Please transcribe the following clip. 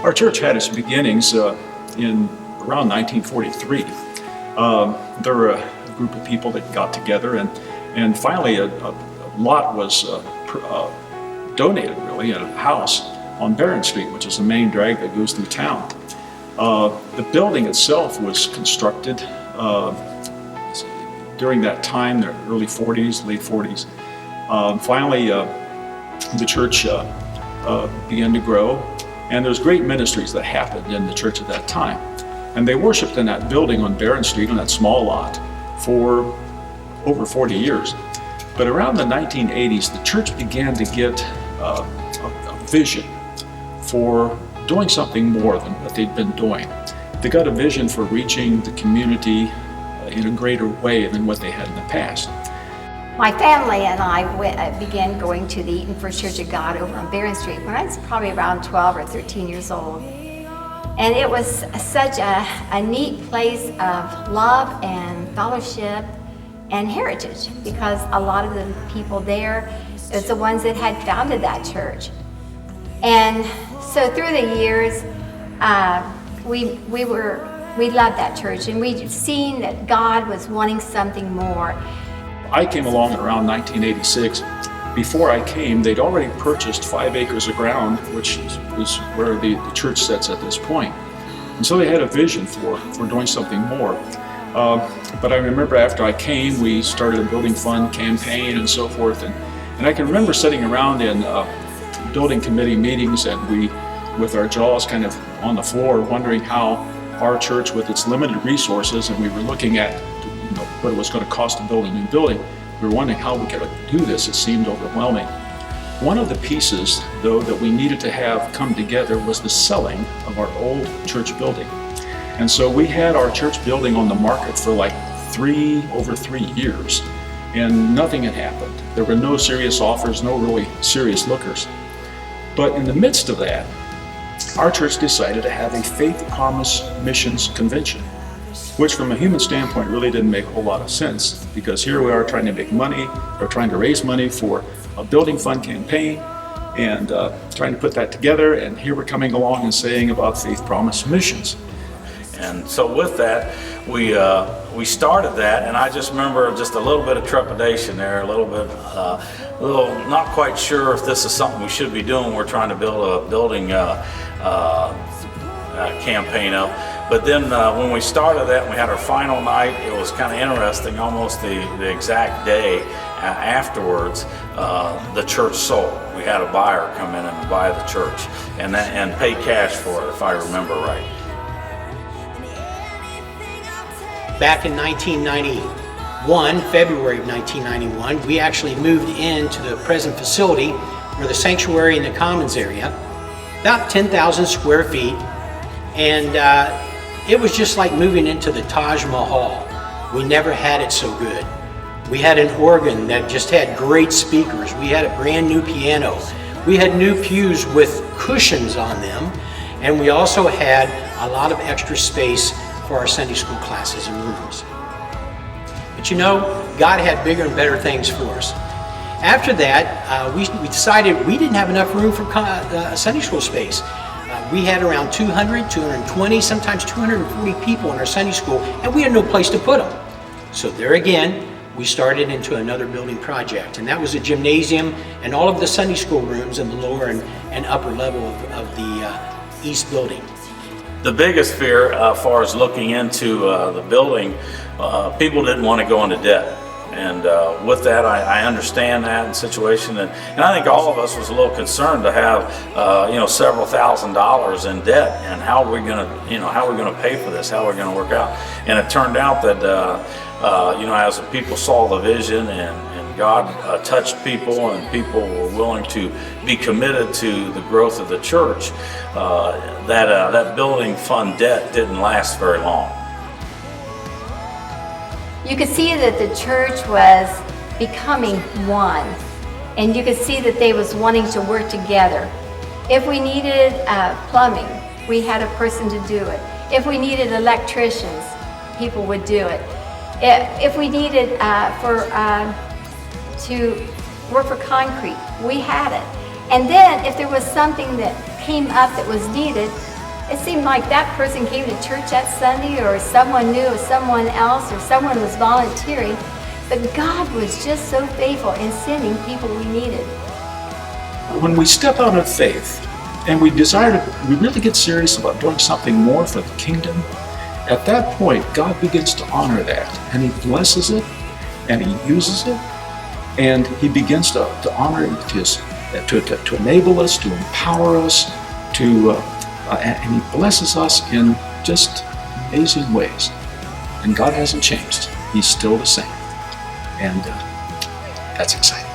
Our church had its beginnings in around 1943. There were a group of people that got together, and finally a lot was donated, really, at a house on Barron Street, which is the main drag that goes through town. The building itself was constructed during that time, the early 40s, late 40s. Finally, the church began to grow, and there's great ministries that happened in the church at that time. And they worshiped in that building on Barron Street, on that small lot, for over 40 years. But around the 1980s, the church began to get a vision for doing something more than what they'd been doing. They got a vision for reaching the community in a greater way than what they had in the past. My family and I began going to the Eaton First Church of God over on Barron Street when I was probably around 12 or 13 years old. And it was such a neat place of love and fellowship and heritage, because a lot of the people there is the ones that had founded that church. And so through the years, we loved that church, and we'd seen that God was wanting something more. I came along in around 1986. Before I came, they'd already purchased 5 acres of ground, which is where the church sits at this point. And so they had a vision for doing something more. But I remember after I came, we started a building fund campaign and so forth. And I can remember sitting around in building committee meetings, and we, with our jaws kind of on the floor, wondering how our church, with its limited resources, and we were looking at what it was going to cost to build a new building, we were wondering how we could do this. It seemed overwhelming. One of the pieces, though, that we needed to have come together was the selling of our old church building. And so we had our church building on the market for like over 3 years, and nothing had happened. There were no serious offers, no really serious lookers. But in the midst of that, our church decided to have a Faith Promise Missions Convention, which from a human standpoint really didn't make a whole lot of sense, because here we are trying to make money, or trying to raise money for a building fund campaign, and trying to put that together, and here we're coming along and saying about Faith Promise Missions. And so with that, we started that, and I just remember just a little bit of trepidation there, a little not quite sure if this is something we should be doing. We're trying to build a building campaign up. But then when we started that and we had our final night, it was kind of interesting. Almost the exact day afterwards, the church sold. We had a buyer come in and buy the church and pay cash for it, if I remember right. Back in 1991, February of 1991, we actually moved into the present facility where the sanctuary and the commons area, about 10,000 square feet, and it was just like moving into the Taj Mahal. We never had it so good. We had an organ that just had great speakers. We had a brand new piano. We had new pews with cushions on them, and we also had a lot of extra space for our Sunday school classes and rooms. But you know, God had bigger and better things for us. After that, we decided we didn't have enough room for Sunday school space. We had around 200, 220, sometimes 240 people in our Sunday school, and we had no place to put them. So there again, we started into another building project, and that was a gymnasium and all of the Sunday school rooms in the lower and upper level of the east building. The biggest fear, as far as looking into the building, people didn't want to go into debt. And with that, I understand that situation, and I think all of us was a little concerned to have several $1,000s in debt, and how are we going to pay for this? How are we going to work out? And it turned out that as the people saw the vision and God touched people, and people were willing to be committed to the growth of the church, that building fund debt didn't last very long. You could see that the church was becoming one, and you could see that they was wanting to work together. If we needed plumbing, we had a person to do it. If we needed electricians, people would do it. If we needed to work for concrete, we had it. And then if there was something that came up that was needed, It seemed like that person came to church that Sunday, or someone knew of someone else, or someone was volunteering. But God was just so faithful in sending people we needed. When we step out of faith and we really get serious about doing something more for the kingdom, at that point, God begins to honor that, and He blesses it, and He uses it, and He begins to honor it with His, to enable us, to empower us, and He blesses us in just amazing ways. And God hasn't changed. He's still the same. And that's exciting.